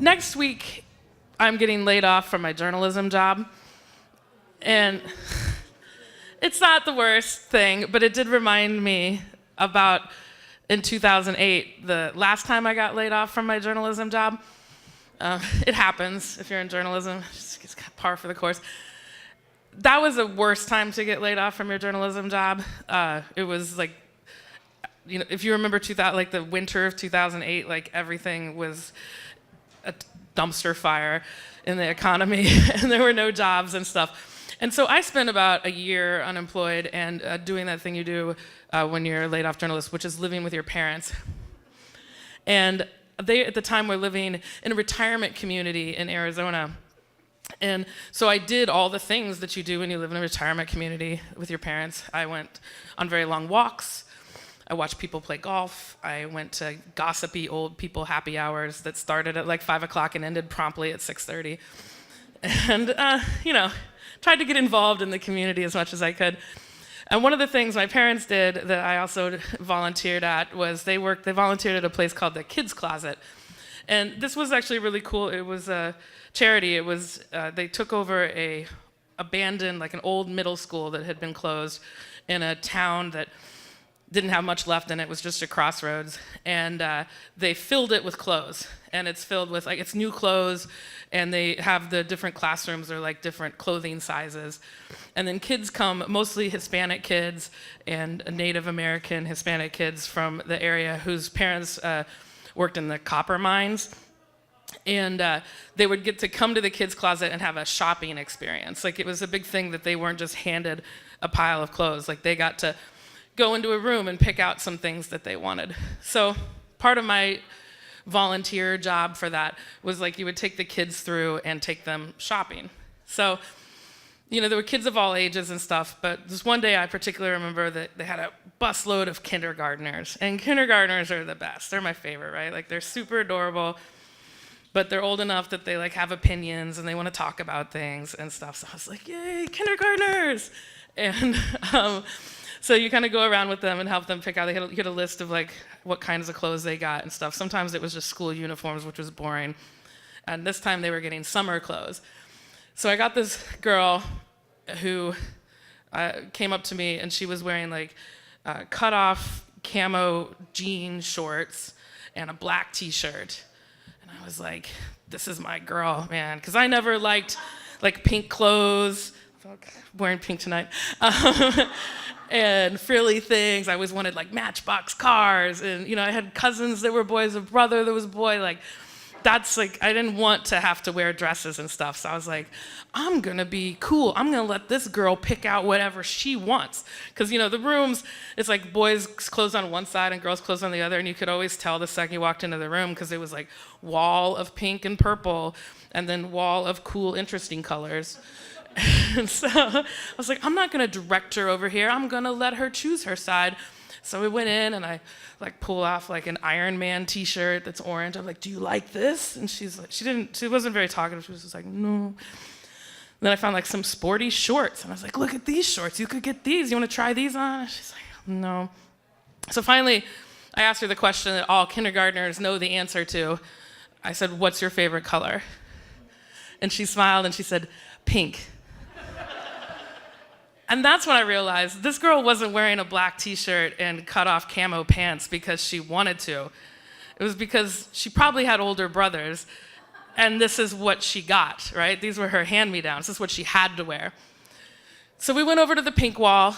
next week, I'm getting laid off from my journalism job. And it's not the worst thing, but it did remind me about in 2008, the last time I got laid off from my journalism job. It happens if you're in journalism, it's par for the course. That was the worst time to get laid off from your journalism job. It was like, if you remember like the winter of 2008, like everything was a dumpster fire in the economy, and there were no jobs and stuff. And so I spent about a year unemployed and doing that thing you do when you're a laid off journalist, which is living with your parents. And they, at the time, were living in a retirement community in Arizona. And so I did all the things that you do when you live in a retirement community with your parents. I went on very long walks. I watched people play golf. I went to gossipy old people happy hours that started at like 5 o'clock and ended promptly at 6:30. And, tried to get involved in the community as much as I could. And one of the things my parents did that I also volunteered at was they volunteered at a place called the Kids Closet. And this was actually really cool. It was a charity. It was, they took over a abandoned, like an old middle school that had been closed in a town that didn't have much left in it. It was just a crossroads. And they filled it with clothes. And it's filled with, like, it's new clothes, and they have the different classrooms are like different clothing sizes. And then kids come, mostly Hispanic kids and Native American Hispanic kids from the area whose parents worked in the copper mines. And they would get to come to the Kids Closet and have a shopping experience. Like, it was a big thing that they weren't just handed a pile of clothes. Like, they got to go into a room and pick out some things that they wanted. So part of my volunteer job for that was like you would take the kids through and take them shopping. So, there were kids of all ages and stuff, but this one day I particularly remember that they had a busload of kindergartners, and kindergartners are the best. They're my favorite, right? Like, they're super adorable, but they're old enough that they like have opinions and they want to talk about things and stuff. So I was like, yay, kindergartners! And so you kind of go around with them and help them pick out. They had a list of like what kinds of clothes they got and stuff. Sometimes it was just school uniforms, which was boring. And this time they were getting summer clothes. So I got this girl who came up to me, and she was wearing like cut off camo jean shorts and a black t-shirt. And I was like, this is my girl, man. Because I never liked like pink clothes. I'm wearing pink tonight. And frilly things. I always wanted like Matchbox cars, and I had cousins that were boys, a brother that was a boy. Like, that's like, I didn't want to have to wear dresses and stuff. So I was like, I'm gonna be cool. I'm gonna let this girl pick out whatever she wants. Because the rooms, it's like boys' clothes on one side and girls' clothes on the other, and you could always tell the second you walked into the room because it was like wall of pink and purple, and then wall of cool, interesting colors. And so I was like, I'm not gonna direct her over here. I'm gonna let her choose her side. So we went in, and I like pull off like an Iron Man t-shirt that's orange. I'm like, do you like this? And she's like, she wasn't very talkative. She was just like, no. And then I found like some sporty shorts, and I was like, look at these shorts. You could get these. You wanna try these on? And she's like, no. So finally, I asked her the question that all kindergartners know the answer to. I said, what's your favorite color? And she smiled and she said, pink. And that's when I realized this girl wasn't wearing a black t-shirt and cut-off camo pants because she wanted to. It was because she probably had older brothers, and this is what she got, right? These were her hand-me-downs. This is what she had to wear. So we went over to the pink wall,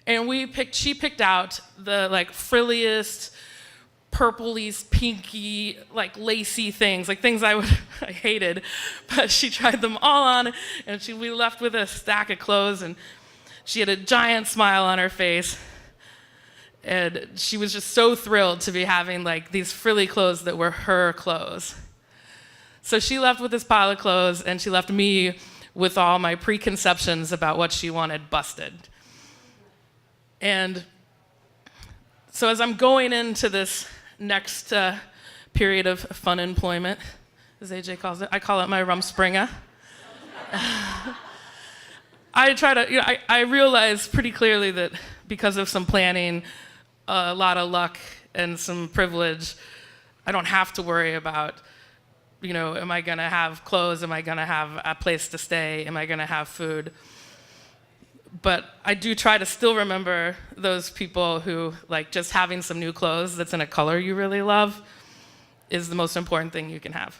and she picked out the like frilliest, purpley, pinky, like lacy things, like things I hated, but she tried them all on, and we left with a stack of clothes, and she had a giant smile on her face, and she was just so thrilled to be having like these frilly clothes that were her clothes. So she left with this pile of clothes, and she left me with all my preconceptions about what she wanted busted. And so as I'm going into this next period of fun employment, as AJ calls it, I call it my rumspringa. I realize pretty clearly that because of some planning, a lot of luck, and some privilege, I don't have to worry about am I gonna have clothes? Am I gonna have a place to stay? Am I gonna have food? But I do try to still remember those people who, like, just having some new clothes that's in a color you really love is the most important thing you can have.